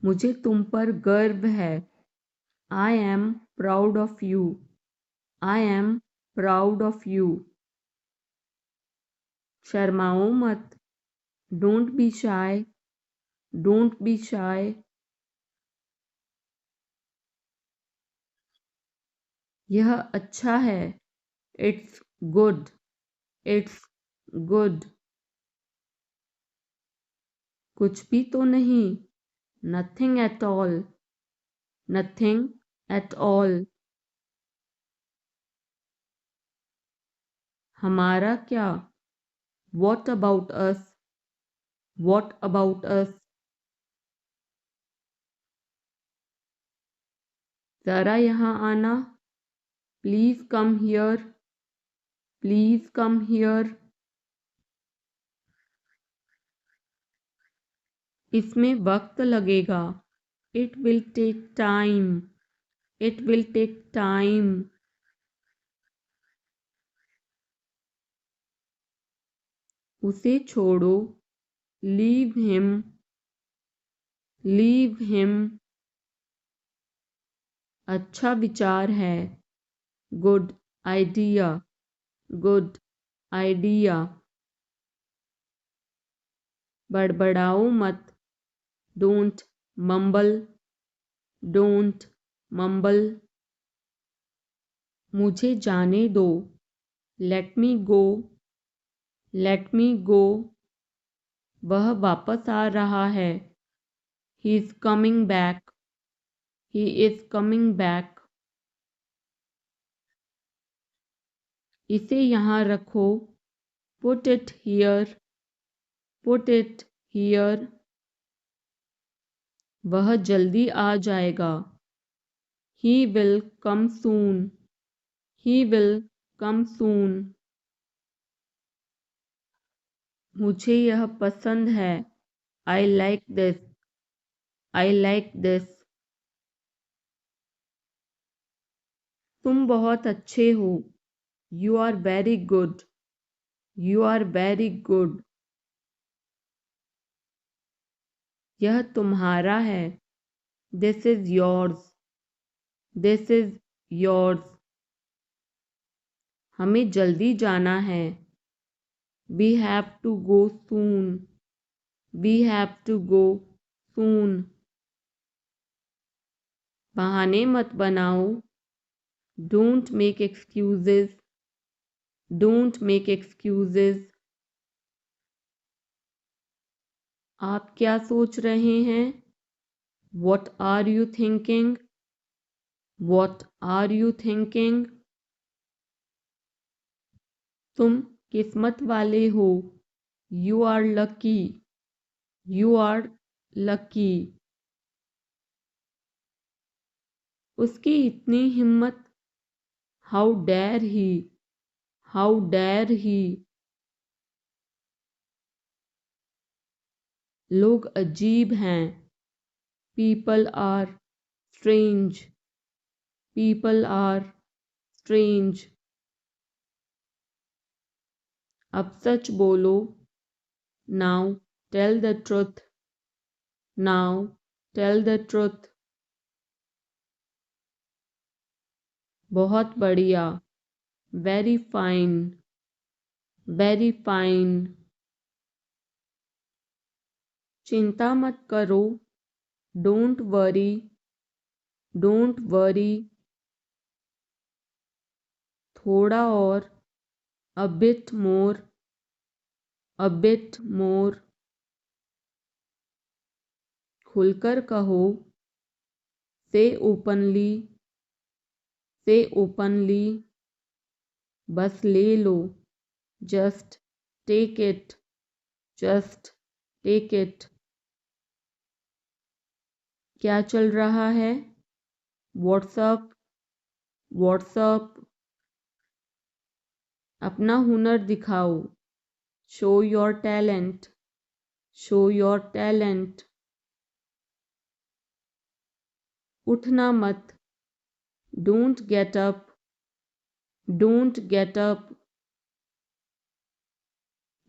मुझे तुम पर गर्व है। I am proud of you. I am proud of you. शर्माओ मत। Don't be shy. Don't be shy. यह अच्छा है। It's good. It's good. कुछ भी तो नहीं। Nothing at all. Nothing at all. हमारा क्या? What about us? What about us? जरा यहाँ आना। Please come here. Please come here. इसमें वक्त लगेगा। It will take time. It will take time. उसे छोड़ो। Leave him. Leave him. अच्छा विचार है। Good idea. Good idea. बड़बड़ाओ मत। Don't mumble. Don't mumble. मुझे जाने दो। Let me go. Let me go. वह वापस आ रहा है। He is coming back. He is coming back. इसे यहाँ रखो। Put it here. Put it here. वह जल्दी आ जाएगा। He will come soon. He will come soon. मुझे यह पसंद है। I like this. I like this. तुम बहुत अच्छे हो। You are very good. You are very good. यह तुम्हारा है। This is yours. This is yours. हमें जल्दी जाना है। We have to go soon. We have to go soon. बहाने मत बनाओ। Don't make excuses. Don't make excuses. आप क्या सोच रहे हैं? What are you thinking? What are you thinking? तुम किस्मत वाले हो। You are lucky. You are lucky. उसकी इतनी हिम्मत। How dare he. How dare he. लोग अजीब हैं। People are strange. People are strange. अब सच बोलो। Now tell the truth. Now tell the truth. बहुत बढ़िया। Very fine. Very fine. चिंता मत करो। Don't worry. Don't worry. थोड़ा और। A bit more. A bit more. खुलकर कहो। Say openly. Say openly. बस ले लो। Just take it. Just take it. क्या चल रहा है? व्हाट्सअप। व्हाट्सअप। अपना हुनर दिखाओ। Show your talent. Show your talent. उठना मत। Don't get up. Don't get up.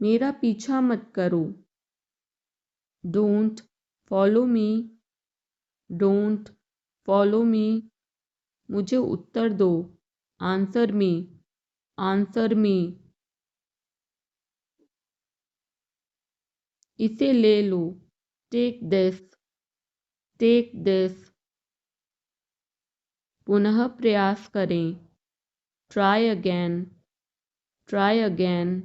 मेरा पीछा मत करो। Don't follow me. Don't follow me, मुझे उत्तर दो। आंसर मी, आंसर मी, इसे ले लो। टेक दिस, टेक दिस, पुनः प्रयास करें। ट्राई अगेन, ट्राई अगेन,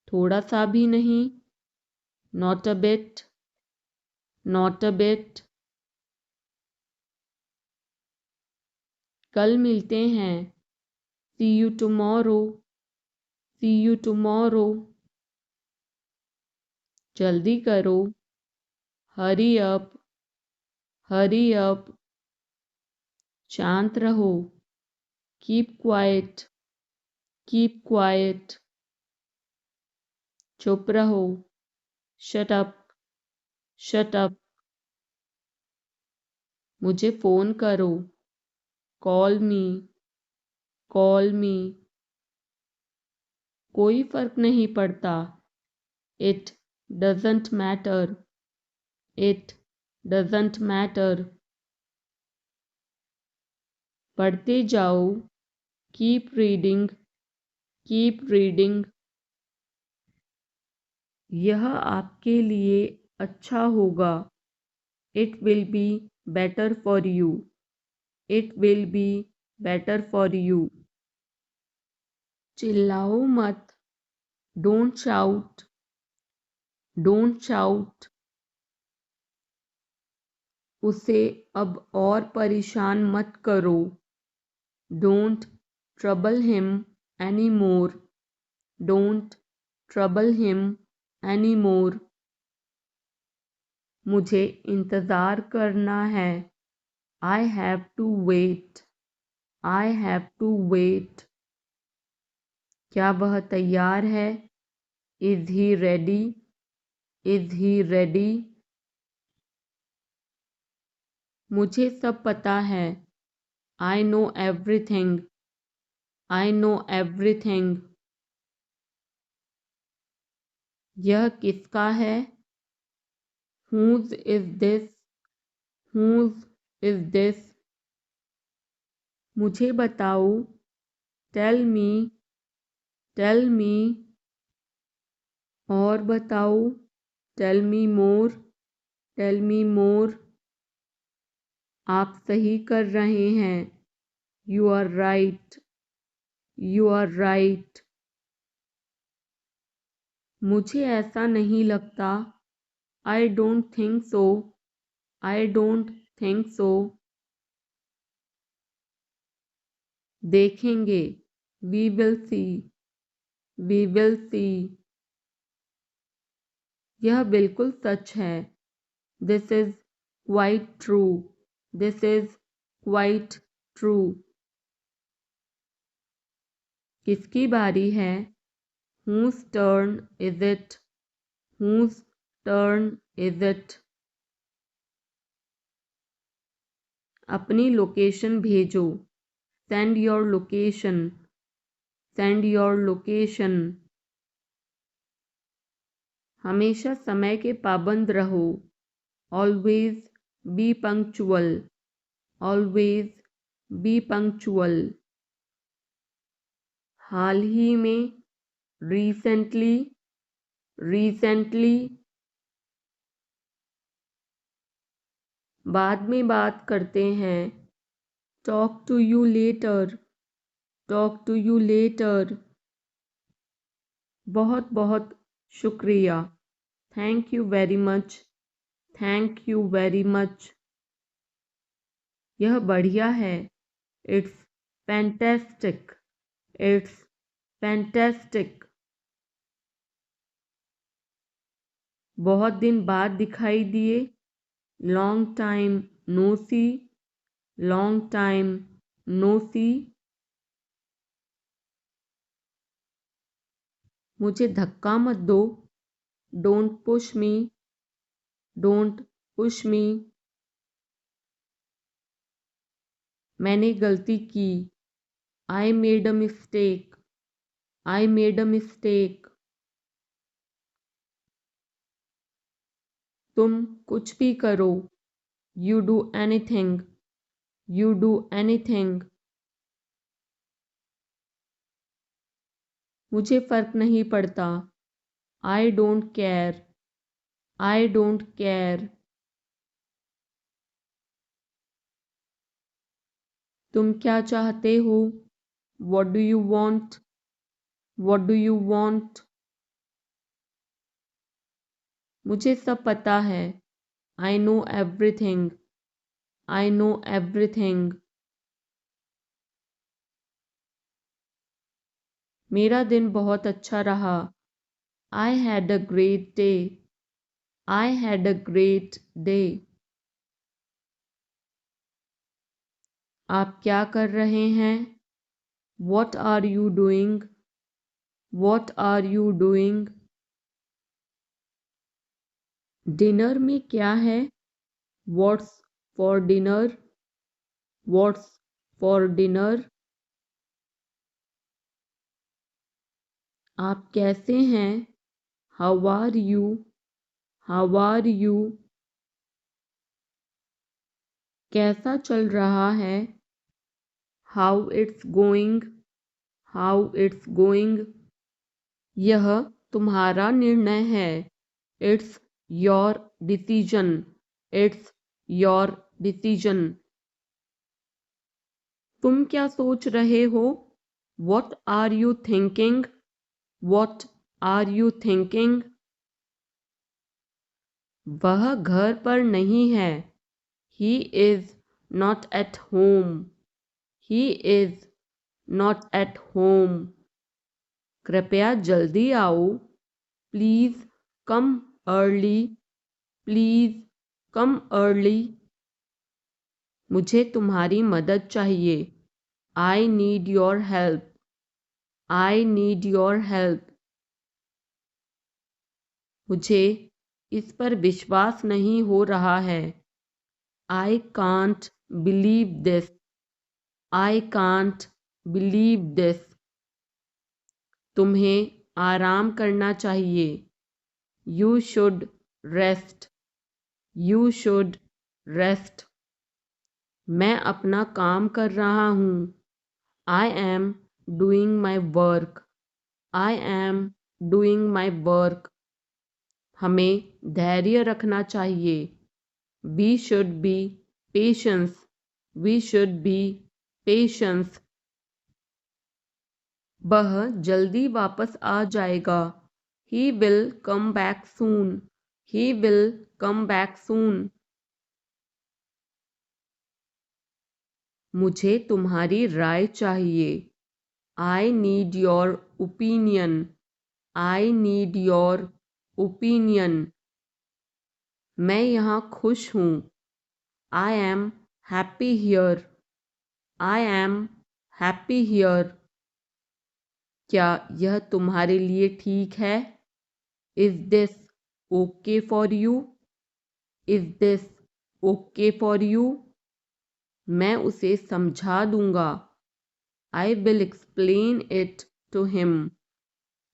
थोड़ा सा भी नहीं। Not a bit, not a bit, कल मिलते हैं। See you tomorrow, see you tomorrow, जल्दी करो। हरी अप, हरी अप, शांत रहो। कीप क्वाइट, कीप क्वाइट, चुप रहो। शट अप, शट अप, मुझे फ़ोन करो। कॉल मी, कॉल मी, कोई फर्क नहीं पड़ता। It doesn't matter, it doesn't matter, पढ़ते जाओ। कीप रीडिंग, कीप रीडिंग, यह आपके लिए अच्छा होगा। It will be better for you, it will be better for you, चिल्लाओ मत। डोंट शाउट, डोंट शाउट, उसे अब और परेशान मत करो। Don't trouble him any more, don't trouble him any more, मुझे इंतज़ार करना है। I have to wait, I have to wait, क्या वह तैयार है? Is he ready, is he ready, मुझे सब पता है। I know everything, I know everything, यह किसका है? Whose is this? Whose is this? मुझे बताओ। Tell me, tell me, और बताओ। Tell me more, tell me more, आप सही कर रहे हैं। You are right, you are right, मुझे ऐसा नहीं लगता। I don't think so, I don't think so, देखेंगे। We will see, we will see, यह बिल्कुल सच है। This is quite true, this is quite true, किसकी बारी है? Whose turn is it? Whose turn is it? अपनी लोकेशन भेजो। Send your location, send your location, हमेशा समय के पाबंद रहो। Always be punctual, always be punctual, हाल ही में। Recently, recently, बाद में बात करते हैं। Talk to you later, talk to you later, बहुत बहुत शुक्रिया। Thank you very much, thank you very much, यह बढ़िया है। It's fantastic, it's fantastic, बहुत दिन बाद दिखाई दिए। Long time no see, long time no see, मुझे धक्का मत दो। Don't push me, don't push me, मैंने गलती की। I made a mistake, I made a mistake, तुम कुछ भी करो। You do anything. You do anything. मुझे फर्क नहीं पड़ता. I don't care. I don't care. तुम क्या चाहते हो? What do you want? What do you want? मुझे सब पता है. I know everything. I know everything. मेरा दिन बहुत अच्छा रहा. I had a great day. I had a great day. आप क्या कर रहे हैं? What are you doing? What are you doing? Dinner में क्या है? What's for dinner? What's for dinner? आप कैसे हैं? How are you? How are you? कैसा चल रहा है? How it's going? How it's going? यह तुम्हारा निर्णय है. It's your decision. It's your decision. तुम क्या सोच रहे हो? What are you thinking? What are you thinking? वह घर पर नहीं है. He is not at home. He is not at home. कृपया जल्दी आओ. Please come early. Please come early. मुझे तुम्हारी मदद चाहिए. I need your help. I need your help. मुझे इस पर विश्वास नहीं हो रहा है. I can't believe this. I can't believe this. तुम्हें आराम करना चाहिए. You should rest. You should rest. मैं अपना काम कर रहा हूँ. I am doing my work. I am doing my work. हमें धैर्य रखना चाहिए. We should be patient. We should be patient. वह जल्दी वापस आ जाएगा. He will come back soon. He will come back soon. मुझे तुम्हारी राय चाहिए. I need your opinion. I need your opinion. मैं यहाँ खुश हूँ. I am happy here. I am happy here. क्या यह तुम्हारे लिए ठीक है? Is this okay for you? Is this okay for you? मैं उसे समझा दूंगा. I will explain it to him.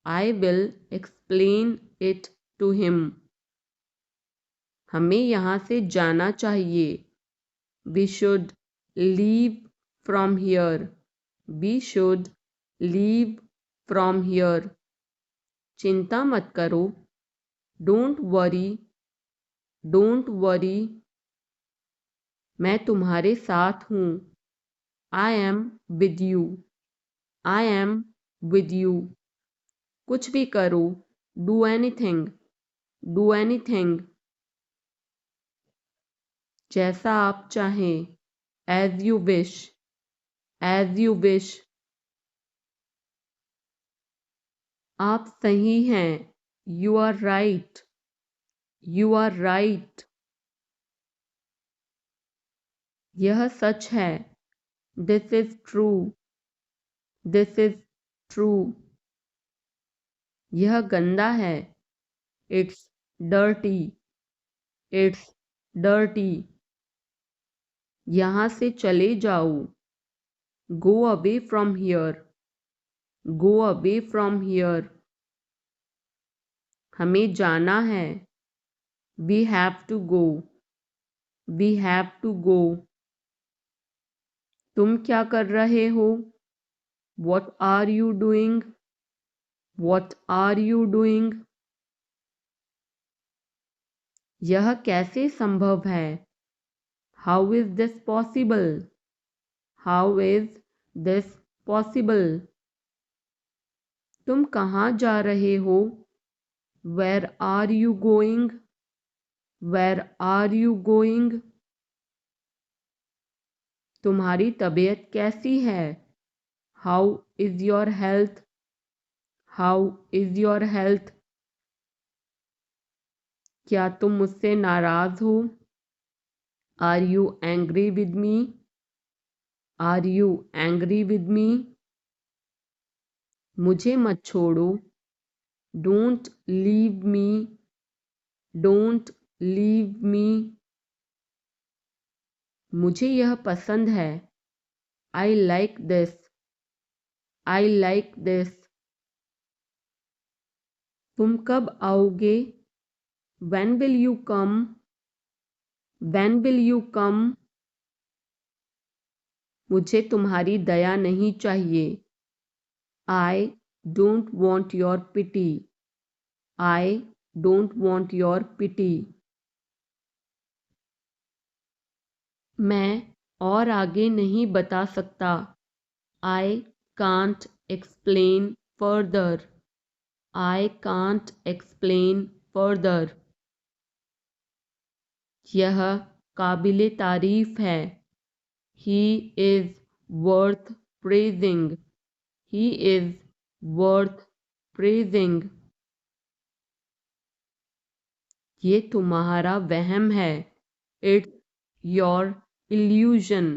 I will explain it to him. हमें यहाँ से जाना चाहिए. We should leave from here. We should leave from here. चिंता मत करो. Don't worry. Don't worry. मैं तुम्हारे साथ हूँ. I am with you. I am with you. कुछ भी करो. Do anything. Do anything. जैसा आप चाहें. As you wish. As you wish. आप सही हैं. You are right. You are right. यह सच है. This is true. This is true. यह गंदा है. It's dirty. It's dirty. यहाँ से चले जाओ. Go away from here. Go away from here. हमें जाना है. We have to go. We have to go. तुम क्या कर रहे हो? What are you doing? What are you doing? यह कैसे संभव है? How is this possible? How is this possible? तुम कहाँ जा रहे हो? Where are you going? Where are you going? तुम्हारी तबीयत कैसी है? How is your health? How is your health? क्या तुम मुझसे नाराज हो? Are you angry with me? Are you angry with me? मुझे मत छोड़ो। Don't leave me. Don't leave me. मुझे यह पसंद है। I like this. I like this. तुम कब आओगे? When will you come? When will you come? मुझे तुम्हारी दया नहीं चाहिए। I don't want your pity. I don't want your pity. मैं और आगे नहीं बता सकता। I can't explain further. I can't explain further. यह काबिले तारीफ है। He is worth praising. He is worth praising. ये तुम्हारा वहम है। It's your illusion.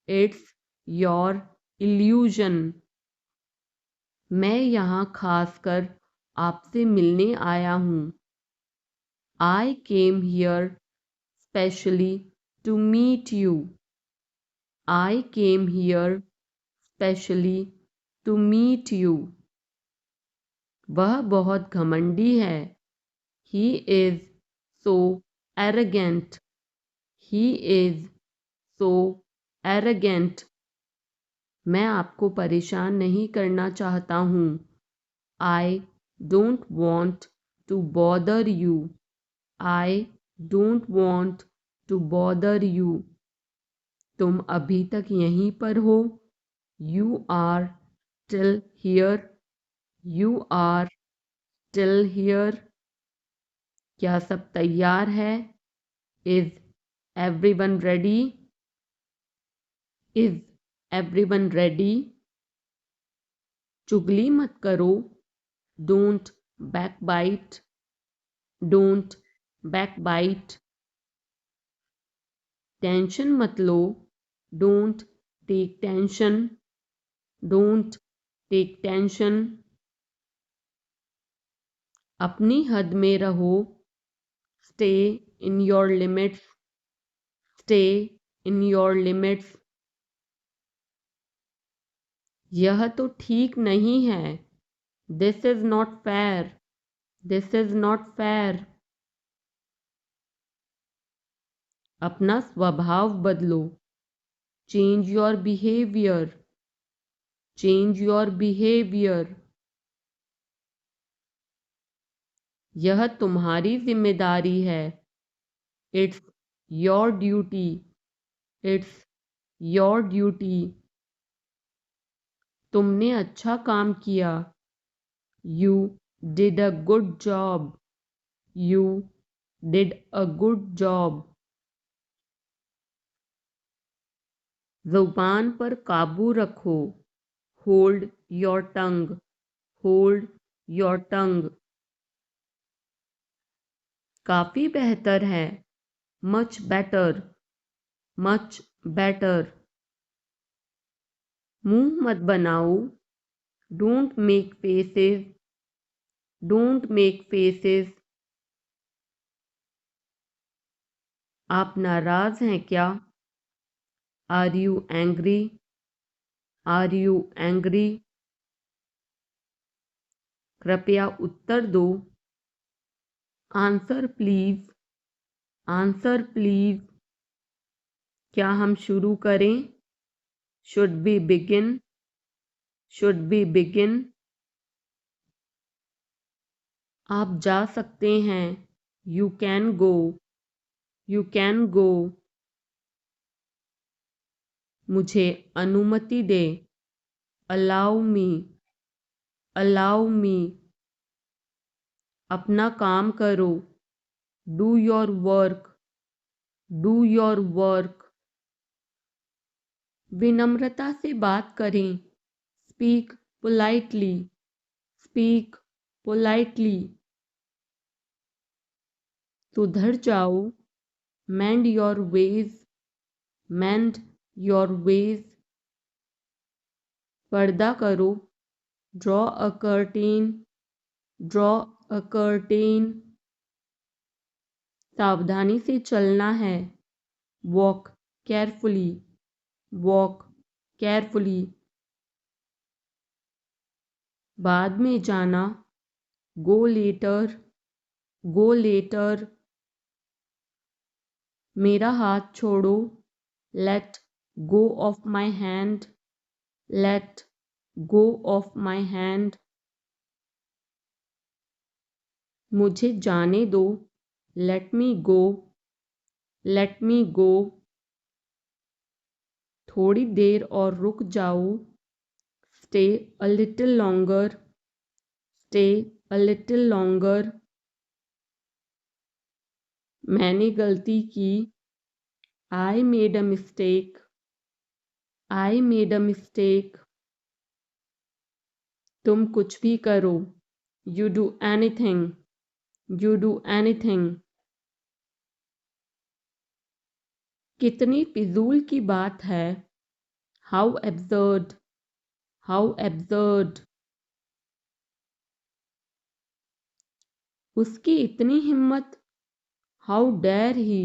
It's your illusion. मैं यहाँ खासकर आपसे मिलने आया हूँ। I came here specially to meet you. I came here specially to meet you. वह बहुत घमंडी है। He is so arrogant. He is so arrogant. मैं आपको परेशान नहीं करना चाहता हूँ। I don't want to bother you. I don't want to bother you. तुम अभी तक यहीं पर हो? You are still here. You are still here. क्या सब तैयार है? Is everyone ready? Is everyone ready? चुगली मत करो। Don't backbite. Don't backbite. Tension मत लो। Don't take tension. Don't take tension. अपनी हद में रहो। Stay in your limits. Stay in your limits. यह तो ठीक नहीं है। This is not fair. This is not fair. अपना स्वभाव बदलो। Change your behaviour. Change your behaviour. यह तुम्हारी जिम्मेदारी है। It's your duty. It's your duty. तुमने अच्छा काम किया। You did a good job. You did a good job. ज़ुबान पर काबू रखो। Hold your tongue. Hold your tongue. काफ़ी बेहतर है। Much better. Much better. मुंह मत बनाओ। Don't make faces. Don't make faces. आप नाराज़ हैं क्या? Are you angry? Are you angry? कृपया उत्तर दो। Answer please. Answer please. क्या हम शुरू करें? Should we begin? Should we begin? आप जा सकते हैं। You can go. You can go. मुझे अनुमति दे। Allow me. Allow me. अपना काम करो। Do your work. Do your work. विनम्रता से बात करें। Speak politely. Speak politely. सुधर जाओ। Mend your ways. Mend your ways. पर्दा करो। Draw a curtain. Draw a curtain. सावधानी से चलना है। Walk carefully. Walk carefully. बाद में जाना। Go later. Go later. मेरा हाथ छोड़ो। Let go of my hand. Let go of my hand. मुझे जाने दो। Let me go. Let me गो। थोड़ी देर और रुक जाओ। Stay a little longer. Stay a little longer. मैंने गलती की। I made a mistake. I made a mistake. तुम कुछ भी करो। You do anything. You do anything. कितनी फिजूल की बात है। How absurd. How absurd. उसकी इतनी हिम्मत। How dare he.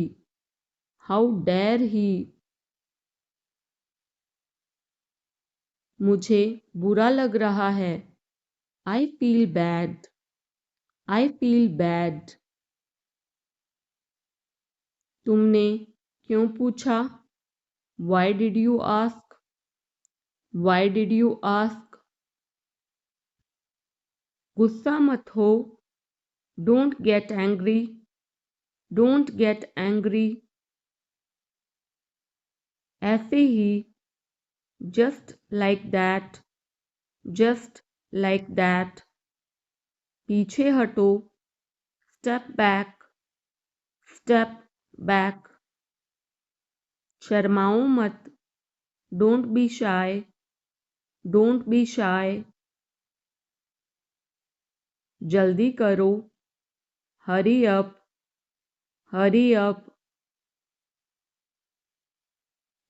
How dare he. मुझे बुरा लग रहा है। I feel bad. I feel bad. तुमने क्यों पूछा? Why did you ask? Why did you ask? गुस्सा मत हो। Don't get angry. Don't get angry. ऐसे ही। Just like that. Just like that. पीछे हटो। Step back. Step back. शर्माओ मत। Don't be shy. Don't be shy. जल्दी करो। Hurry up. Hurry up.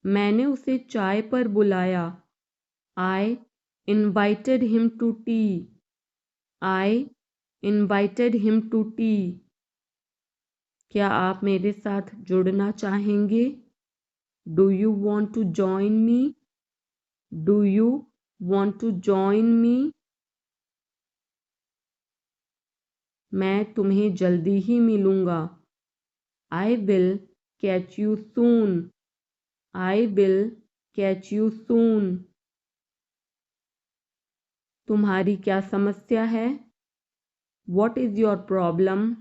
मैंने उसे चाय पर बुलाया। I invited him to tea. I invited him to tea. क्या आप मेरे साथ जुड़ना चाहेंगे? Do you want to join me? Do you want to join me? मैं तुम्हें जल्दी ही मिलूंगा। I will catch you soon. I will catch you soon. तुम्हारी क्या समस्या है? What is your problem?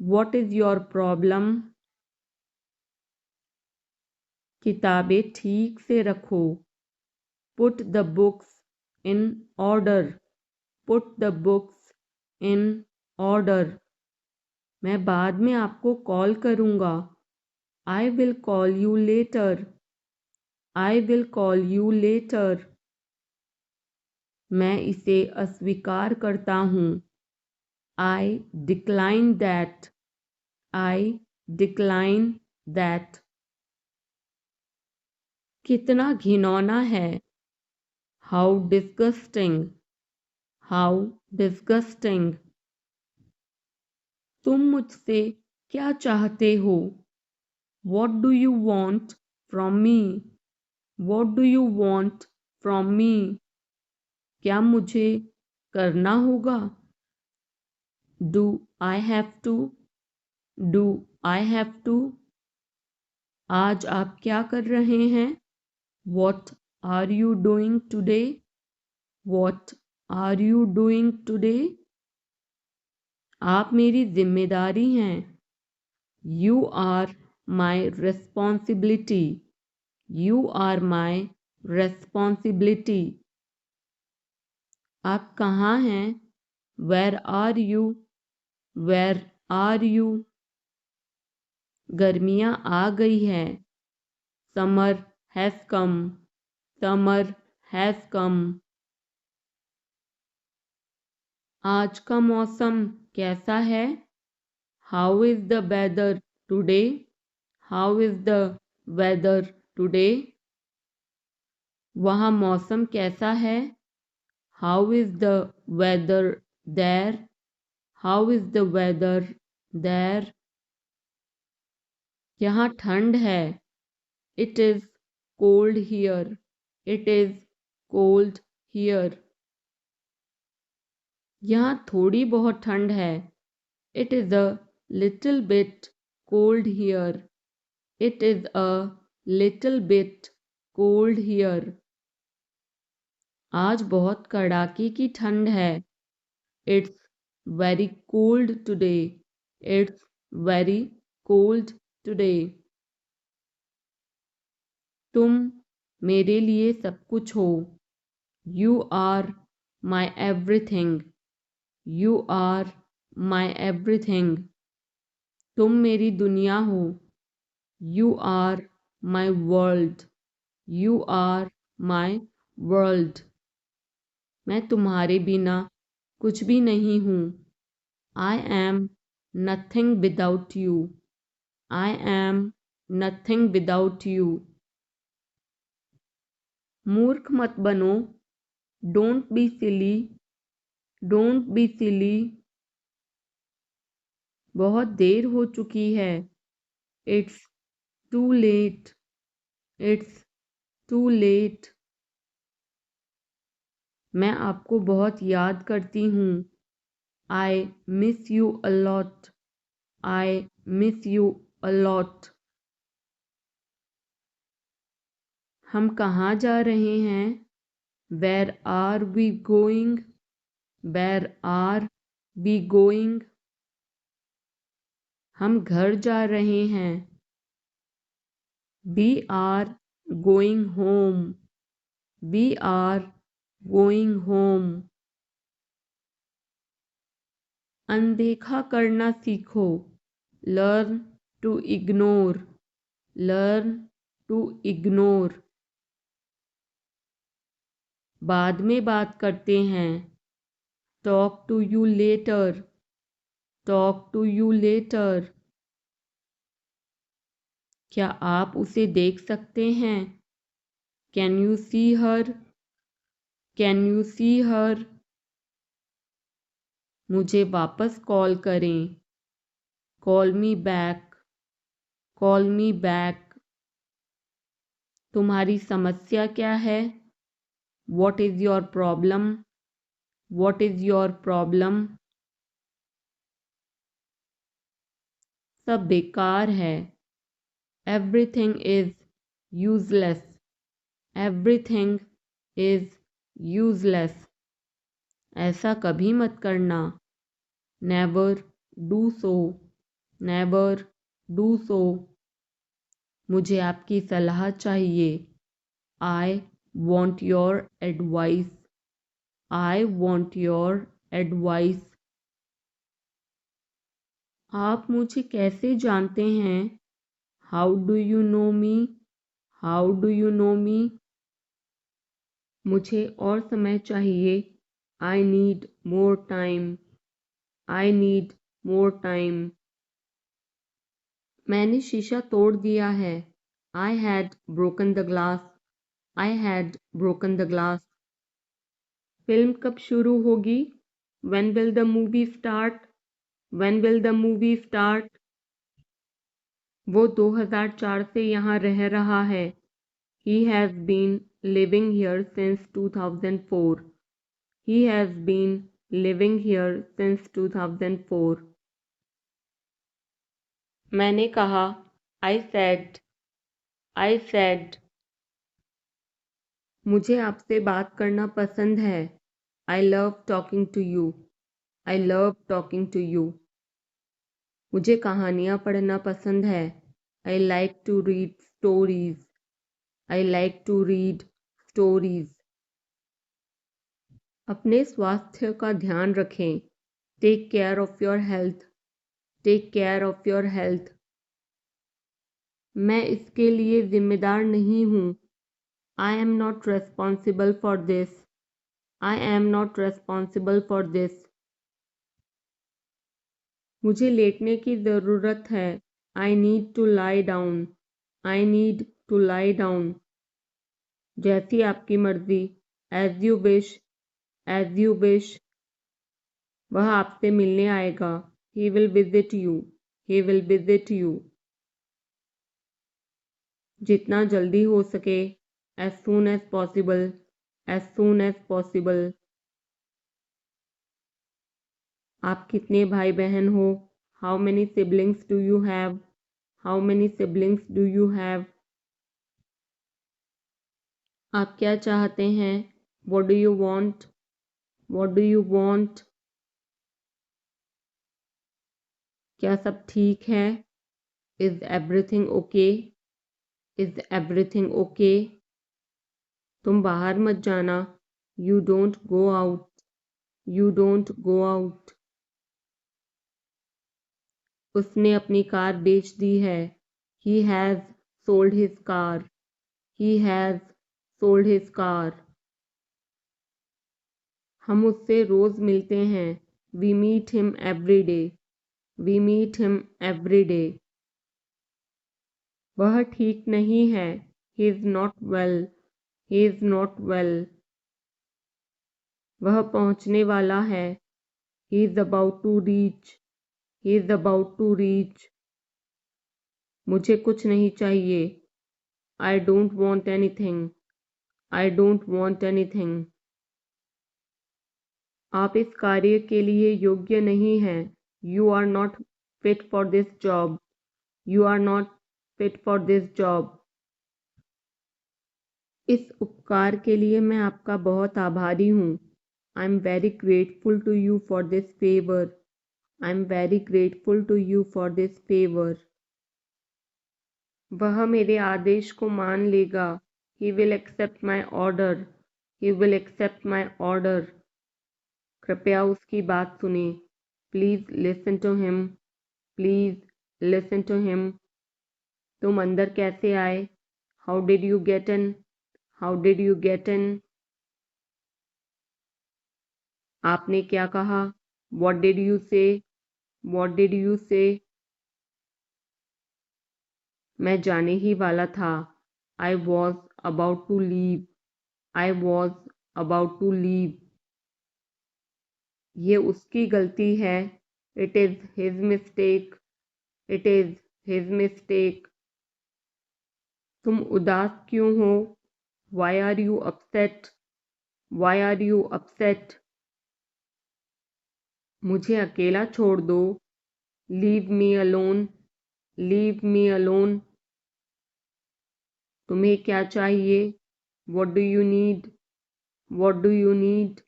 What is your problem? किताबें ठीक से रखो। Put the books in order. Put the books in order. मैं बाद में आपको कॉल करूँगा। I will call you later. I will call you later. मैं इसे अस्वीकार करता हूँ। I decline that. I decline that. कितना घिनौना है। How disgusting. How disgusting. तुम मुझसे क्या चाहते हो? What do you want from me? What do you want from me? क्या मुझे करना होगा? Do I have to? Do I have to? आज आप क्या कर रहे हैं? What are you doing today? What are you doing today? आप मेरी जिम्मेदारी हैं। You are my responsibility. You are my responsibility. आप कहाँ हैं? Where are you? Where are you? गर्मियाँ आ गई हैं। Summer has come. Summer has come. आज का मौसम कैसा है? How is the weather today? How is the weather today? वहाँ मौसम कैसा है? How is the weather there? How is the weather there? यहाँ ठंड है। It is cold here. It is cold here. यहाँ थोड़ी बहुत ठंड है। It is a little bit cold here. It is a little bit cold here. आज बहुत कड़ाके की ठंड है। It's very cold today. It's very cold today. तुम मेरे लिए सब कुछ हो। You are my everything. You are my everything. तुम मेरी दुनिया हो। You are my world. You are my world. मैं तुम्हारे बिना कुछ भी नहीं हूँ। I am nothing without you. I am nothing without you. मूर्ख मत बनो। Don't be silly. Don't be silly. बहुत देर हो चुकी है। It's too late. It's too late. मैं आपको बहुत याद करती हूँ। I miss you a lot. I miss you a lot. हम कहाँ जा रहे हैं? Where are we going? Where are we going? हम घर जा रहे हैं। We are going home. We are going home. अनदेखा करना सीखो। Learn to ignore. Learn to ignore. बाद में बात करते हैं। Talk to you later. Talk to you later. क्या आप उसे देख सकते हैं? Can you see her? Can you see her? मुझे वापस कॉल करें। Call me back. Call me back. तुम्हारी समस्या क्या है? What is your problem? What is your problem? सब बेकार है। Everything is useless. Everything is useless. ऐसा कभी मत करना। Never do so. Never do so. मुझे आपकी सलाह चाहिए। I want your advice. I want your advice. आप मुझे कैसे जानते हैं? How do you know me? How do you know me? मुझे और समय चाहिए। I need more time. I need more time. मैंने शीशा तोड़ दिया है। I had broken the glass. I had broken the glass. Film कब शुरू होगी? When will the movie start? When will the movie start? वो 2004 से यहाँ रह रहा है। He has been living here since 2004. He has been living here since 2004. मैंने कहा I said. I said, मुझे आपसे बात करना पसंद है. I love talking to you. I love talking to you. मुझे कहानियाँ पढ़ना पसंद है. I like to read stories. I like to read stories. अपने स्वास्थ्य का ध्यान रखें. Take care of your health. Take care of your health. मैं इसके लिए जिम्मेदार नहीं हूँ. I am not responsible for this. I am not responsible for this. मुझे लेटने की ज़रूरत है. I need to lie down. I need to lie down. जैसी आपकी मर्जी. As you wish. As you wish. वह आपसे मिलने आएगा. He will visit you. He will visit you. जितना जल्दी हो सके. As soon as possible. As soon as possible. आप कितने भाई बहन हो? How many siblings do you have? How many siblings do you have? आप क्या चाहते हैं? What do you want? What do you want? क्या सब ठीक है? Is everything okay? Is everything okay? तुम बाहर मत जाना. You don't go out. You don't go out. उसने अपनी कार बेच दी है. He has sold his car. He has sold his car. हम उससे रोज मिलते हैं. We meet him every day. We meet him every day. वह ठीक नहीं है. He is not well. He is not well. वह पहुंचने वाला है. He is about to reach. He is about to reach. मुझे कुछ नहीं चाहिए. I don't want anything. I don't want anything. आप इस कार्य के लिए योग्य नहीं हैं. You are not fit for this job. You are not fit for this job. इस उपकार के लिए मैं आपका बहुत आभारी हूँ. I'm very grateful to you for this favor. I'm very grateful to you for this favor. वह मेरे आदेश को मान लेगा. He will accept my order. He will accept my order. कृपया उसकी बात सुने. Please listen to him. Please listen to him. तुम अंदर कैसे आए? How did you get in? How did you get in? आपने क्या कहा? What did you say? What did you say? मैं जाने ही वाला था. I was about to leave. I was about to leave. ये उसकी गलती है. It is his mistake. It is his mistake. तुम उदास क्यों हो? Why are you upset? Why are you upset? मुझे अकेला छोड़ दो. Leave me alone. Leave me alone. तुम्हें क्या चाहिए? What do you need? What do you need?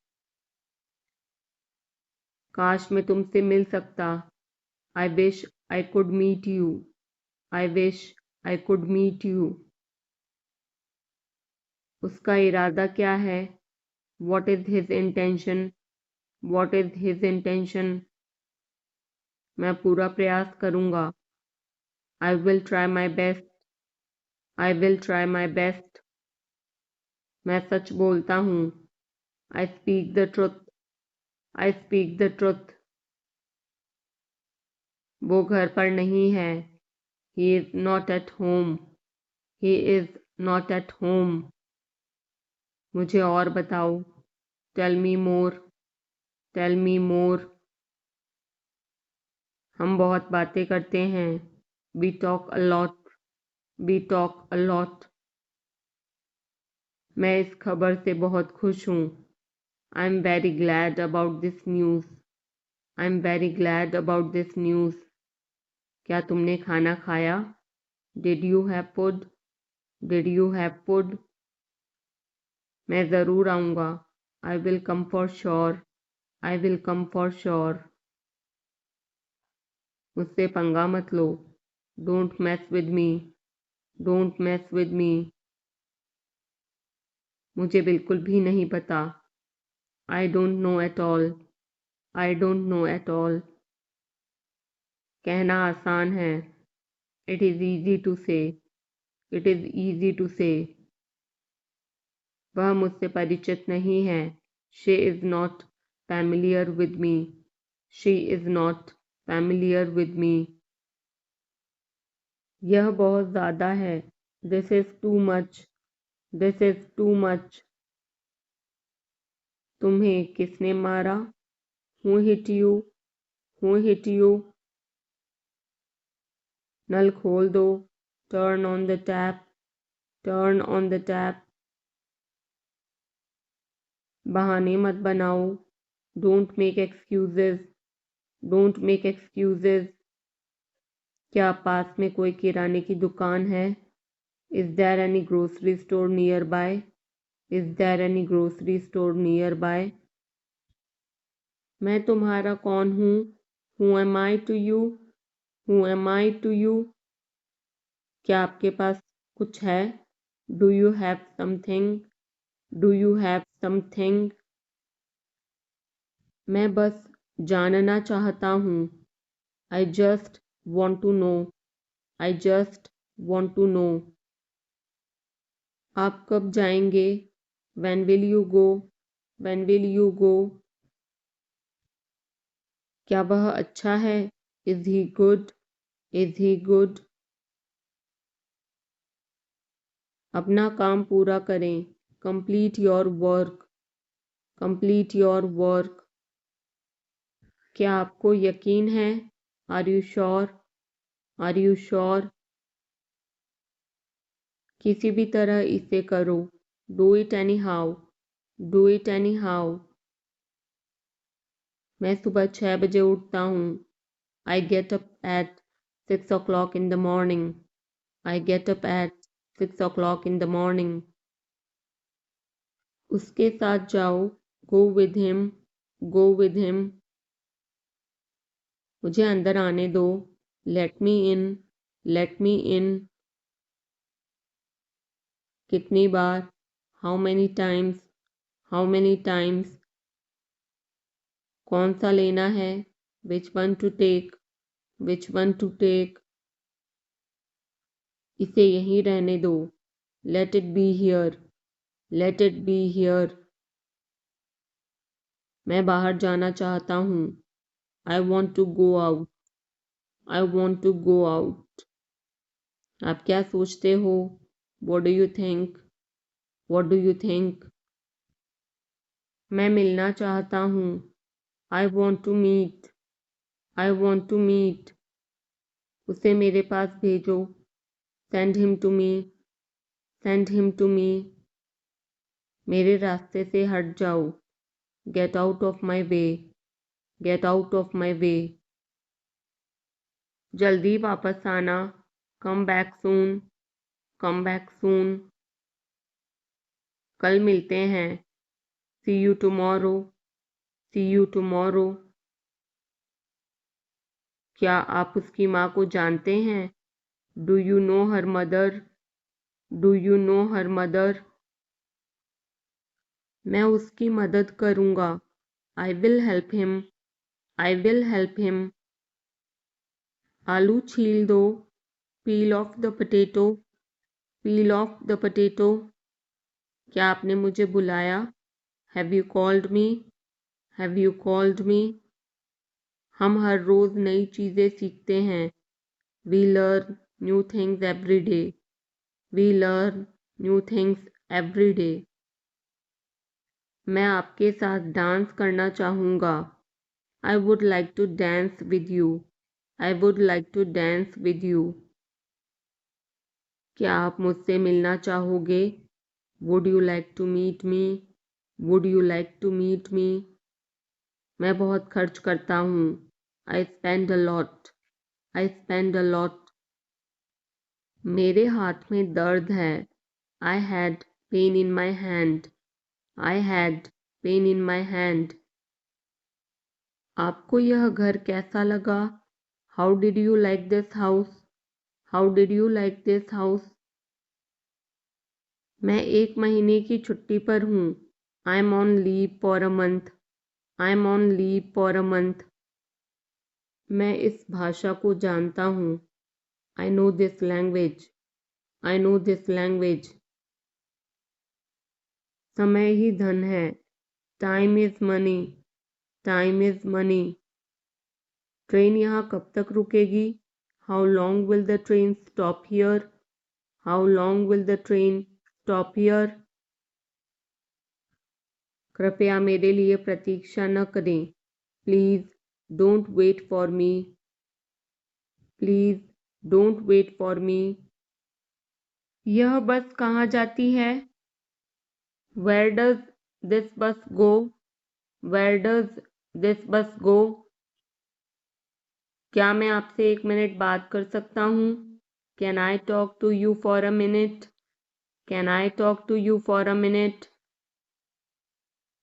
काश मैं तुमसे मिल सकता. I wish I could meet you. I wish I could meet you. उसका इरादा क्या है? What is his intention? What is his intention? मैं पूरा प्रयास करूँगा. I will try my best. I will try my best. मैं सच बोलता हूँ. I speak the truth. I speak the truth. वो घर पर नहीं है. He is not at home. He is not at home. मुझे और बताओ. Tell me more. Tell me more. हम बहुत बातें करते हैं. We talk a lot. We talk a lot. मैं इस खबर से बहुत खुश हूँ. I'm very glad about this news. I'm very glad about this news. क्या तुमने खाना खाया? Did you have food? Did you have food? मैं ज़रूर आऊँगा. I will come for sure. I will come for sure. मुझसे पंगा मत लो. Don't mess with me. Don't mess with me. मुझे बिल्कुल भी नहीं पता. I don't know at all. I don't know at all. कहना आसान है. It is easy to say. It is easy to say. वह मुझसे परिचित नहीं है. She is not familiar with me. She is not familiar with me. यह बहुत ज़्यादा है. This is too much. This is too much. तुम्हें किसने मारा? Who hit you? Who hit you? नल खोल दो. Turn on the tap. Turn on the tap. बहाने मत बनाओ. Don't make excuses. Don't make excuses. क्या पास में कोई किराने की दुकान है? Is there any grocery store nearby? Is there any grocery store nearby? मैं तुम्हारा कौन हूँ? Who am I to you? Who am I to you? क्या आपके पास कुछ है? Do you have something? Do you have something? मैं बस जानना चाहता हूँ. I just want to know. I just want to know. आप कब जाएंगे? When will you go? When will you go? क्या वह अच्छा है? Is he good? Is he good? अपना काम पूरा करें. Complete your work. Complete your work. क्या आपको यकीन है? Are you sure? Are you sure? किसी भी तरह इसे करो. Do it anyhow. Do it anyhow. मैं सुबह 6 बजे उठता हूँ. I get up at 6 o'clock in the morning. I get up at 6 o'clock in the morning. उसके साथ जाओ. Go with him. Go with him. मुझे अंदर आने दो. Let me in. Let me in. कितनी बार? How many times? How many times? कौन सा लेना है? Which one to take? Which one to take? इसे यहीं रहने दो. Let it be here. Let it be here. मैं बाहर जाना चाहता हूँ. I want to go out. I want to go out. आप क्या सोचते हो? What do you think? What do you think? मैं मिलना चाहता हूँ. I want to meet. I want to meet. उसे मेरे पास भेजो. Send him to me. Send him to me. मेरे रास्ते से हट जाओ. Get out of my way. Get out of my way. जल्दी वापस आना. Come back soon. Come back soon. कल मिलते हैं. See you tomorrow. See you tomorrow. क्या आप उसकी माँ को जानते हैं? Do you know her mother? Do you know her mother? मैं उसकी मदद करूँगा. I will help him. I will help him. आलू छील दो. Peel off the potato. Peel off the potato. क्या आपने मुझे बुलाया? Have you called me? Have you called me? हम हर रोज़ नई चीज़ें सीखते हैं. We learn new things every day. We learn new things every day. मैं आपके साथ डांस करना चाहूँगा. I would like to dance with you. I would like to dance with you. क्या आप मुझसे मिलना चाहोगे? Would you like to meet me? Would you like to meet me? मैं बहुत खर्च करता हूँ. I spend a lot. I spend a lot. मेरे हाथ में दर्द है. I had pain in my hand. I had pain in my hand. आपको यह घर कैसा लगा? How did you like this house? How did you like this house? मैं 1 महीने की छुट्टी पर हूँ. I'm on leave for a month. I'm on leave for a month. मैं इस भाषा को जानता हूँ. I know this language. I know this language. समय ही धन है. Time is money. Time is money. Train यहाँ कब तक रुकेगी? How long will the train stop here? How long will the train stop here? कृपया मेरे लिए प्रतीक्षा न करें. Please don't wait for me. Please don't wait for me. यह बस कहाँ जाती है? Where does this bus go? Where does this bus go? क्या मैं आपसे 1 मिनट बात कर सकता हूँ? Can I talk to you for a minute? Can I talk to you for a minute?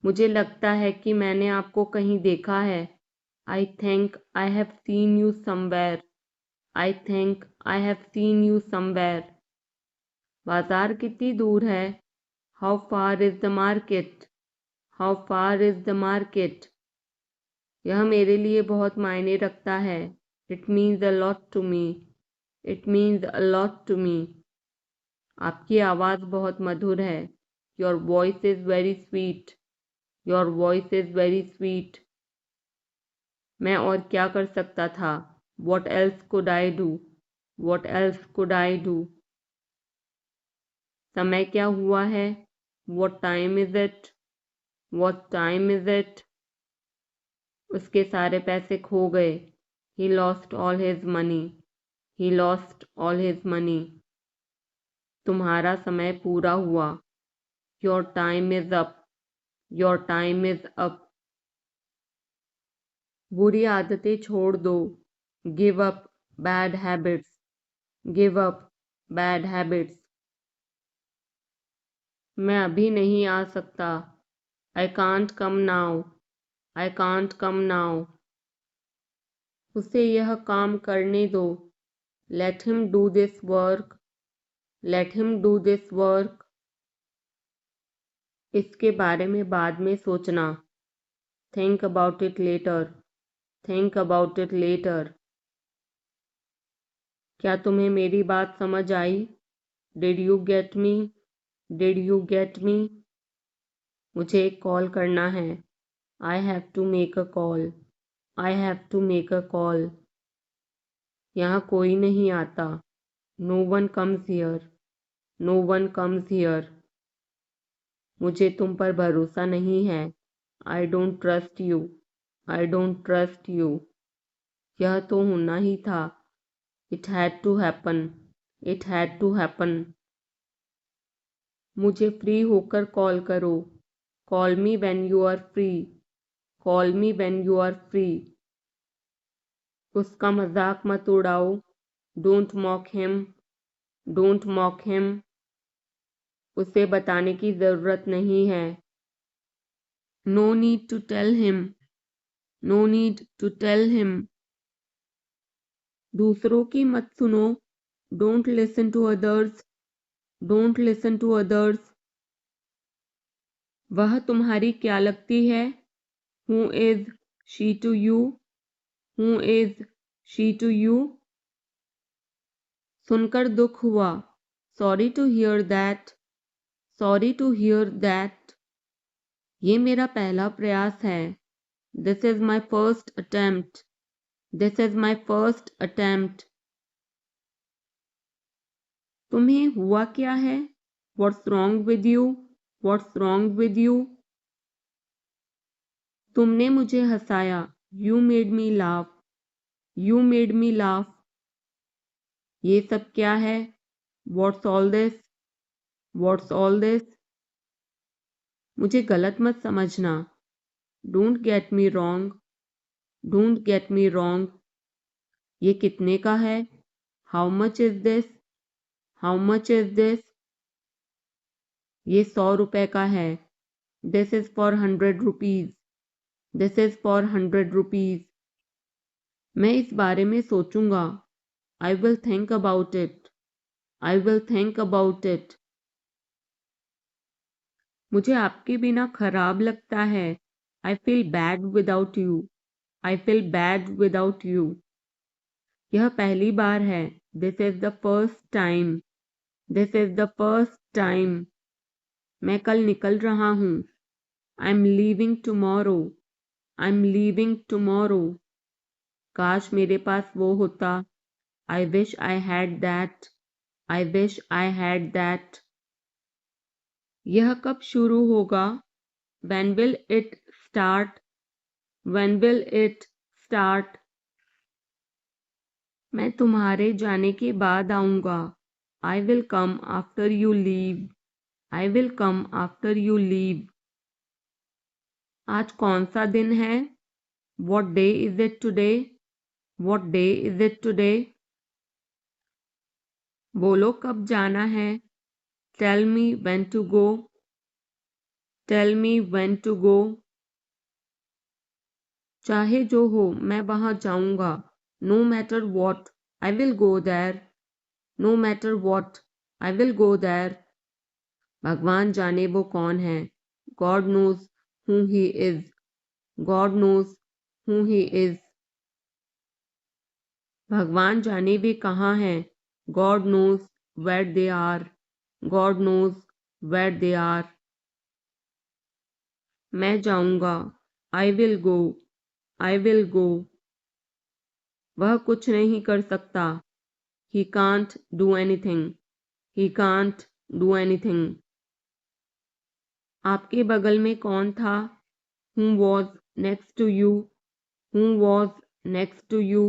मुझे लगता है कि मैंने आपको कहीं देखा है. I think I have seen you somewhere. I think I have seen you somewhere. बाजार कितनी दूर है? How far is the market? How far is the market? यह मेरे लिए बहुत मायने रखता है. It means a lot to me. It means a lot to me. आपकी आवाज़ बहुत मधुर है. Your voice is very sweet. Your voice is very sweet. मैं और क्या कर सकता था? What else could I do? What else could I do? समय क्या हुआ है? What time is it? What time is it? उसके सारे पैसे खो गए. He lost all his money. He lost all his money. तुम्हारा समय पूरा हुआ. Your time is up. Your time is up. बुरी आदतें छोड़ दो. Give up bad habits. Give up bad habits. मैं अभी नहीं आ सकता. I can't come now. I can't come now. उसे यह काम करने दो. Let him do this work. Let him do this work. इसके बारे में बाद में सोचना. Think about it later. Think about it later. क्या तुम्हें मेरी बात समझ आई? Did you get me? Did you get me? मुझे एक कॉल करना है. I have to make a call. I have to make a call. यहाँ कोई नहीं आता. No one comes here. No one comes here. मुझे तुम पर भरोसा नहीं है. I don't trust you. I don't trust you. यह तो होना ही था. It had to happen. It had to happen. मुझे फ्री होकर कॉल करो. Call me when you are free. Call me when you are free. उसका मजाक मत उड़ाओ. Don't mock him. Don't mock him. उसे बताने की ज़रूरत नहीं है. No need to tell him. No need to tell him. दूसरों की मत सुनो. Don't listen to others. Don't listen to others. वह तुम्हारी क्या लगती है? Who is she to you? Who is she to you? सुनकर दुख हुआ. Sorry to hear that. Sorry to hear that. ये मेरा पहला प्रयास है. This is my first attempt. This is my first attempt. तुम्हें हुआ क्या है? What's wrong with you? What's wrong with you? तुमने मुझे हंसाया. You made me laugh. You made me laugh. ये सब क्या है? What's all this? What's all this? मुझे गलत मत समझना. Don't get me wrong. Don't get me wrong. ये कितने का है? How much is this? How much is this? ये 100 रुपए का है। This is for 100 rupees. This is for 100 rupees. मैं इस बारे में सोचूंगा। I will think about it. I will think about it. मुझे आपके बिना खराब लगता है। I feel bad without you. I feel bad without you. यह पहली बार है। This is the first time. This is the first time. मैं कल निकल रहा हूँ। I am leaving tomorrow. I am leaving tomorrow. काश मेरे पास वो होता। I wish I had that. I wish I had that. यह कब शुरू होगा? When will it start? When will it start? मैं तुम्हारे जाने के बाद आऊँगा। I will come after you leave. I will come after you leave. आज कौन सा दिन है? What day is it today? What day is it today? बोलो कब जाना है? Tell me when to go. Tell me when to go. चाहे जो हो मैं वहाँ जाऊँगा। No matter what, I will go there. No matter what, I will go there. भगवान जाने वो कौन है। God knows who he is. God knows who he is. भगवान जाने वे कहाँ हैं। God knows where they are. God knows where they are. मैं जाऊँगा। I will go. I will go. वह कुछ नहीं कर सकता। He can't do anything. He can't do anything. आपके बगल में कौन था? Who was next to you? Who was next to you?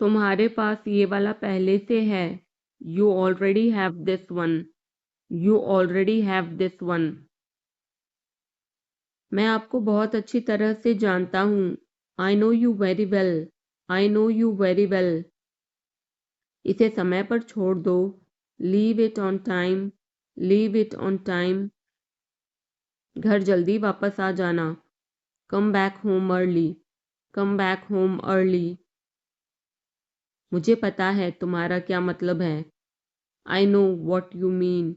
तुम्हारे पास ये वाला पहले से है। You already have this one. You already have this one. मैं आपको बहुत अच्छी तरह से जानता हूँ। I know you very well. I know you very well. इसे समय पर छोड़ दो। Leave it on time. Leave it on time. घर जल्दी वापस आ जाना। Come back home early. Come back home early. मुझे पता है तुम्हारा क्या मतलब है। I know what you mean.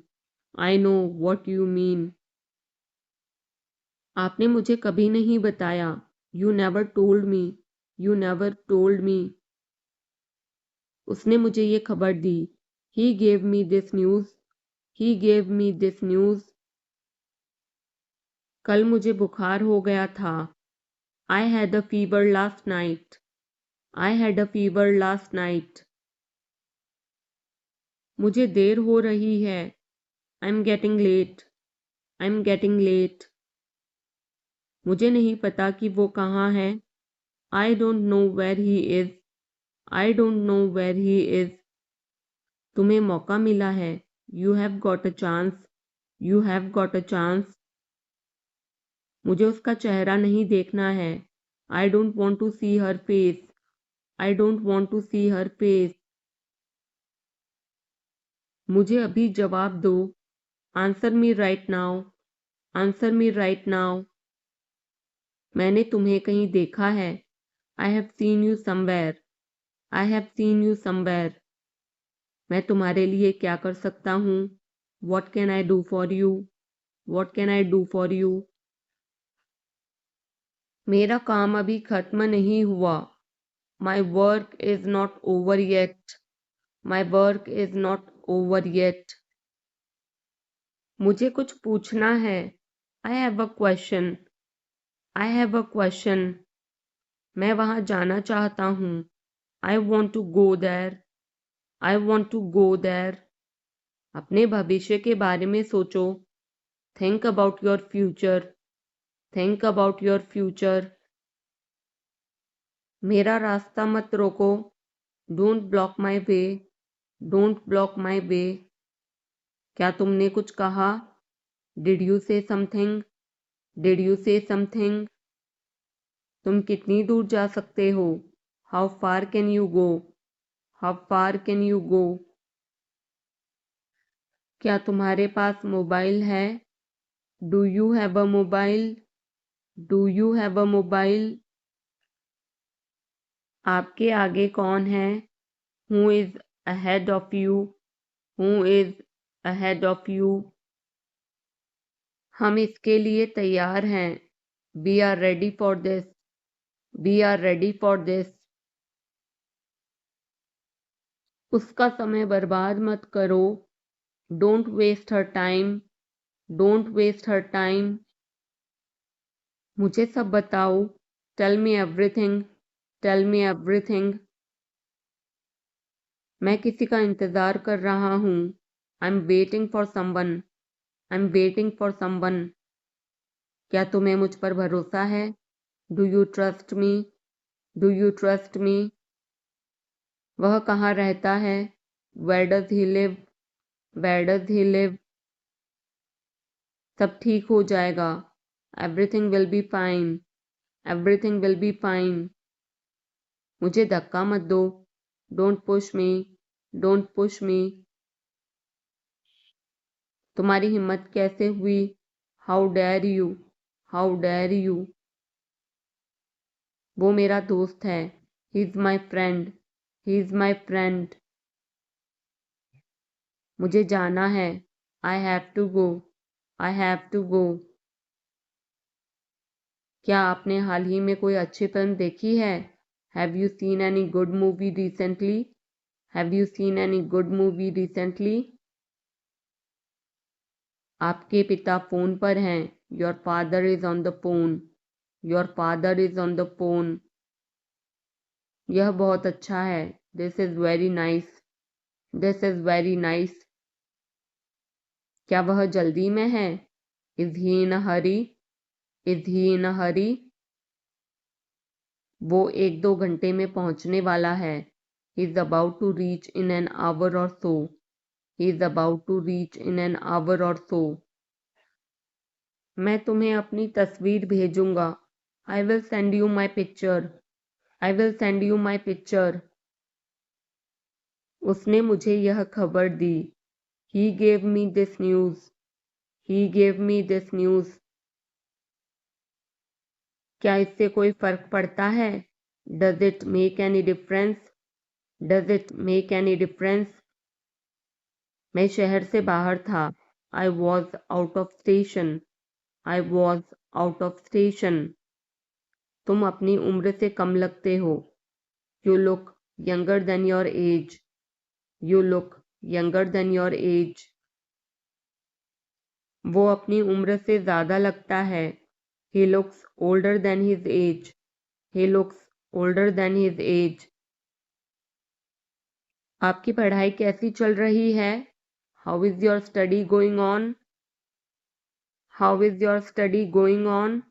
I know what you mean. आपने मुझे कभी नहीं बताया। You never told me. You never told me. उसने मुझे ये खबर दी। He gave me this news. He gave me this news. कल मुझे बुखार हो गया था। I had a fever last night. I had a fever last night. मुझे देर हो रही है। I'm getting late. I'm getting late. मुझे नहीं पता कि वो कहाँ है। I don't know where he is. I don't know where he is. तुम्हें मौका मिला है। You have got a chance. You have got a chance. मुझे उसका चेहरा नहीं देखना है। I don't want to see her face. I don't want to see her face. मुझे अभी जवाब दो। Answer me right now. Answer me right now. मैंने तुम्हें कहीं देखा है। I have seen you somewhere. I have seen you somewhere. मैं तुम्हारे लिए क्या कर सकता हूँ? What can I do for you? What can I do for you? मेरा काम अभी खत्म नहीं हुआ। My work is not over yet. My work is not over yet. मुझे कुछ पूछना है। I have a question. I have a question. मैं वहाँ जाना चाहता हूँ। I want to go there. I want to go there. अपने भविष्य के बारे में सोचो। Think about your future. Think about your future. मेरा रास्ता मत रोको। Don't block my way. Don't block my way. क्या तुमने कुछ कहा? Did you say something? Did you say something? तुम कितनी दूर जा सकते हो? How far can you go? How far can you go? क्या तुम्हारे पास मोबाइल है? Do you have a mobile? Do you have a mobile? आपके आगे कौन है? Who is ahead of you? Who is ahead of you? हम इसके लिए तैयार हैं। We are ready for this. We are ready for this. उसका समय बर्बाद मत करो। Don't waste her time. Don't waste her time. मुझे सब बताओ। Tell me everything. Tell me everything. मैं किसी का इंतज़ार कर रहा हूँ। I am waiting for someone. I am waiting for someone. क्या तुम्हें मुझ पर भरोसा है? Do you trust me? Do you trust me? वह कहाँ रहता है? Where does he live? Where does he live? सब ठीक हो जाएगा। Everything will be fine. Everything will be fine. मुझे धक्का मत दो। Don't push me. Don't push me. तुम्हारी हिम्मत कैसे हुई? How dare you? How dare you? वो मेरा दोस्त है। He is my friend. He is my friend. मुझे जाना है। I have to go. I have to go. क्या आपने हाल ही में कोई अच्छी फिल्म देखी है? Have you seen any good movie recently? Have you seen any good movie recently? आपके पिता फ़ोन पर हैं। Your father is on the phone. Your father is on the phone. यह बहुत अच्छा है। This is very nice. This is very nice. क्या वह जल्दी में है? Is he in a hurry? Is he in a hurry? वो 1-2 घंटे में पहुंचने वाला है। He is about to reach in an hour or so. He is about to reach in an hour or so. मैं तुम्हें अपनी तस्वीर भेजूंगा। I will send you my picture. I will send you my picture. उसने मुझे यह खबर दी। He gave me this news. He gave me this news. क्या इससे कोई फर्क पड़ता है? Does it make any difference? Does it make any difference? मैं शहर से बाहर था। I was out of station. I was out of station. तुम अपनी उम्र से कम लगते हो। You look younger than your age. You look younger than your age. वो अपनी उम्र से ज़्यादा लगता है। He looks older than his age. He looks older than his age. आपकी पढ़ाई कैसी चल रही है? How is your study going on? How is your study going on?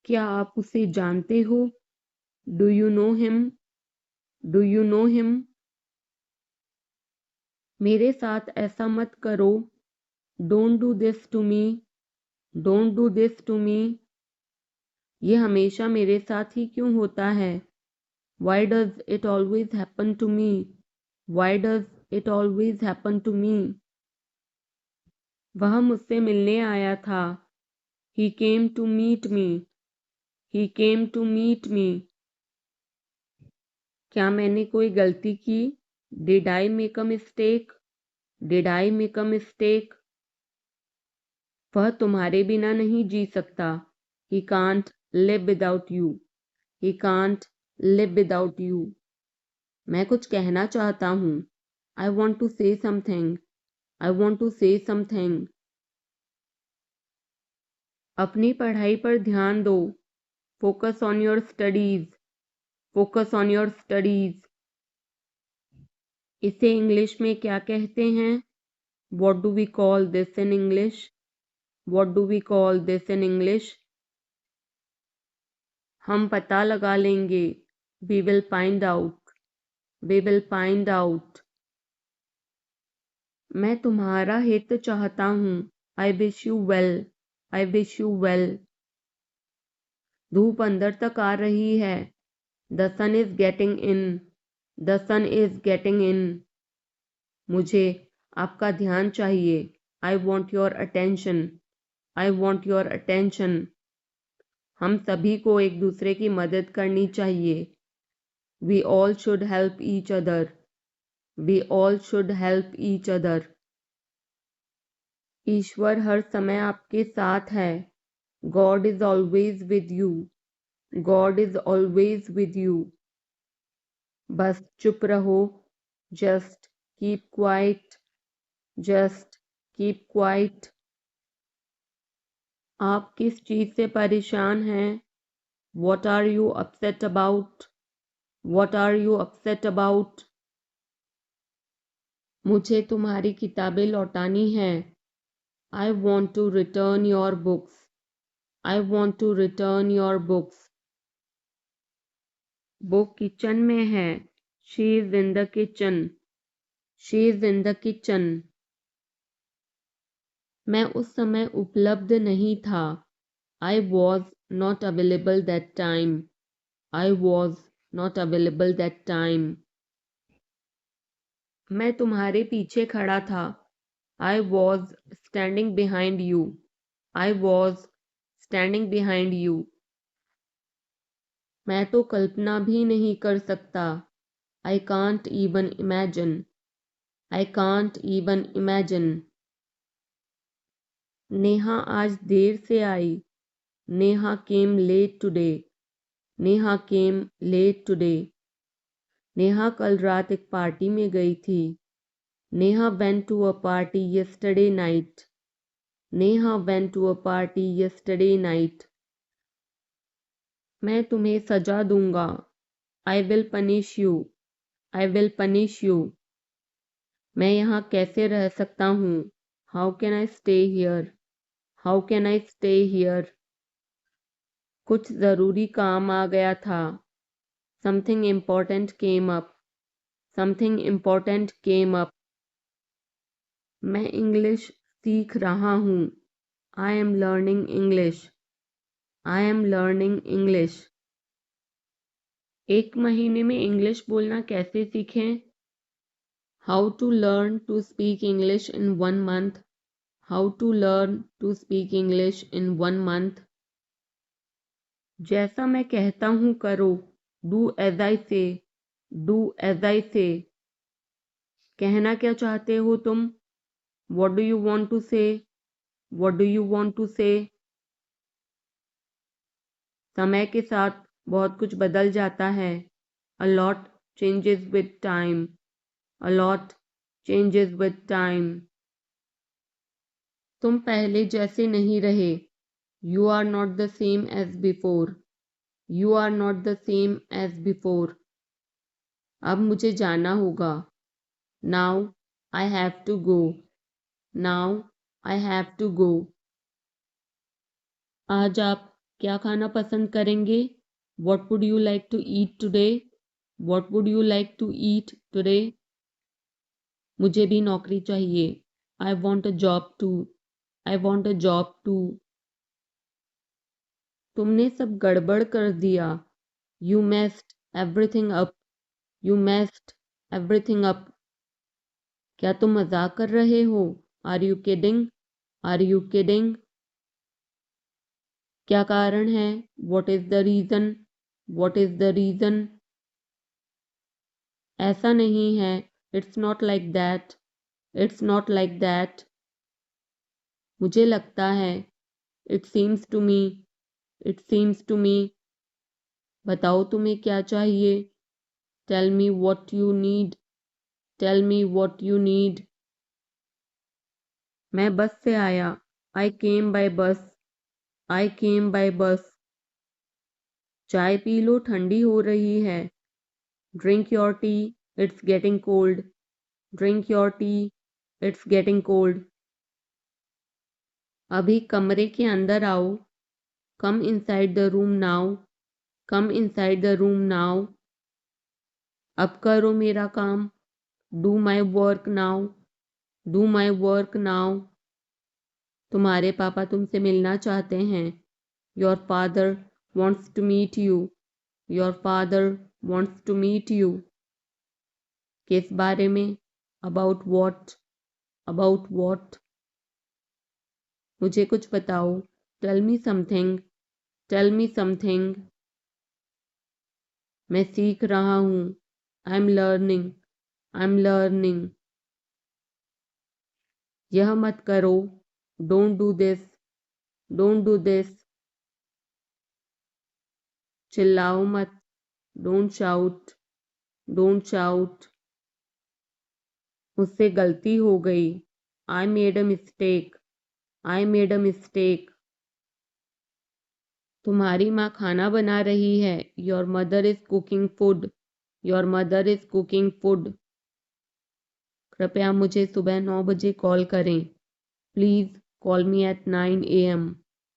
क्या आप उसे जानते हो? Do you know him? Do you know him? मेरे साथ ऐसा मत करो। Don't do this to me. Don't do this to me. ये हमेशा मेरे साथ ही क्यों होता है? Why does it always happen to me? Why does it always happen to me? वह मुझसे मिलने आया था। He came to meet me. He came to meet me. क्या मैंने कोई गलती की? Did I make a mistake? Did I make a mistake? वह तुम्हारे बिना नहीं जी सकता। He can't live without you. He can't live without you. मैं कुछ कहना चाहता हूँ। I want to say something. I want to say something. अपनी पढ़ाई पर ध्यान दो। Focus on your studies. Focus on your studies. इसे इंग्लिश में क्या कहते हैं? What do we call this in English? What do we call this in English? हम पता लगा लेंगे। We will find out. We will find out. मैं तुम्हारा हित चाहता हूँ। I wish you well. I wish you well. धूप अंदर तक आ रही है। The sun is getting in. The sun is getting in. मुझे आपका ध्यान चाहिए। I want your attention. I want your attention. हम सभी को एक दूसरे की मदद करनी चाहिए। We all should help each other. We all should help each other. ईश्वर हर समय आपके साथ है। God is always with you. God is always with you. बस चुप रहो। Just keep quiet. Just keep quiet. आप किस चीज से परेशान हैं? What are you upset about? What are you upset about? मुझे तुम्हारी किताबें लौटानी हैं। I want to return your books. I want to return your books. वो किचन में है। She is in the kitchen. She is in the kitchen. मैं उस समय उपलब्ध नहीं था। I was not available that time. I was not available that time. मैं तुम्हारे पीछे खड़ा था। I was standing behind you. I was standing behind you. मैं तो कल्पना भी नहीं कर सकता। I can't even imagine. I can't even imagine. Neha आज देर से आई। Neha came late today. Neha came late today. Neha कल रात एक पार्टी में गई थी। Neha went to a party yesterday night. Neha went to a party yesterday night. मैं तुम्हें सजा दूंगा। I will punish you. I will punish you. मैं यहाँ कैसे रह सकता हूँ? How can I stay here? How can I stay here? कुछ ज़रूरी काम आ गया था। Something important came up. Something important came up. मैं इंग्लिश सीख रहा हूँ। I am learning English. I am learning English. एक महीने में इंग्लिश बोलना कैसे सीखें? How to learn to speak English in 1 month. How to learn to speak English in 1 month. जैसा मैं कहता हूँ करो। Do as I say. Do as I say. कहना क्या चाहते हो तुम? What do you want to say? What do you want to say? समय के साथ बहुत कुछ बदल जाता है। A lot changes with time. A lot changes with time. तुम पहले जैसे नहीं रहे। You are not the same as before. You are not the same as before. अब मुझे जाना होगा। Now I have to go. Now I have to go. आज आप क्या खाना पसंद करेंगे? What would you like to eat today? What would you like to eat today? मुझे भी नौकरी चाहिए। I want a job too. I want a job too. तुमने सब गड़बड़ कर दिया। You messed everything up. You messed everything up. क्या तुम मजाक कर रहे हो? Are you kidding? Are you kidding? क्या कारण है? What is the reason? What is the reason? ऐसा नहीं है। It's not like that. It's not like that. मुझे लगता है। It seems to me. It seems to me. बताओ तुम्हें क्या चाहिए? Tell me what you need. Tell me what you need. मैं बस से आया। I came by bus. I came by bus. चाय पी लो, ठंडी हो रही है। Drink your tea. It's getting cold. Drink your tea. It's getting cold. अभी कमरे के अंदर आओ। Come inside the room now. Come inside the room now. अब करो मेरा काम। Do my work now. Do my work now. तुम्हारे पापा तुमसे मिलना चाहते हैं। Your father wants to meet you. Your father wants to meet you. किस बारे में? About what? About what? मुझे कुछ बताओ। Tell me something. Tell me something. मैं सीख रहा हूँ। I am learning. I am learning. यह मत करो। Don't do this. Don't do this. चिल्लाओ मत। Don't shout. Don't shout. मुझसे गलती हो गई। I made a mistake. I made a mistake. तुम्हारी माँ खाना बना रही है। Your mother is cooking food. Your mother is cooking food. कृपया मुझे सुबह 9 बजे कॉल करें। Please call me at 9 AM।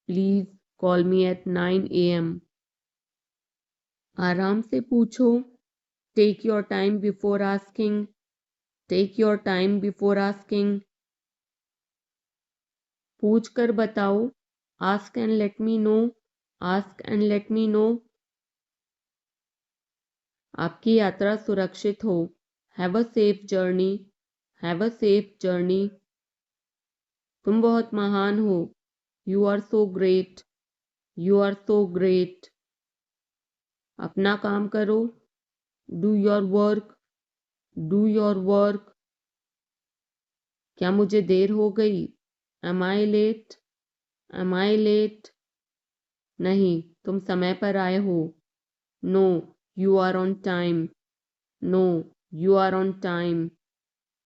Please call me at 9 AM। आराम से पूछो। Take your time before asking. Take your time before asking. पूछ कर बताओ। Ask and let me know. Ask and let me know. आपकी यात्रा सुरक्षित हो। Have a safe journey. Have a safe journey. तुम बहुत महान हो। You are so great. You are so great. अपना काम करो। Do your work. Do your work. क्या मुझे देर हो गई? Am I late? Am I late? नहीं, तुम समय पर आए हो। No, you are on time. No, you are on time.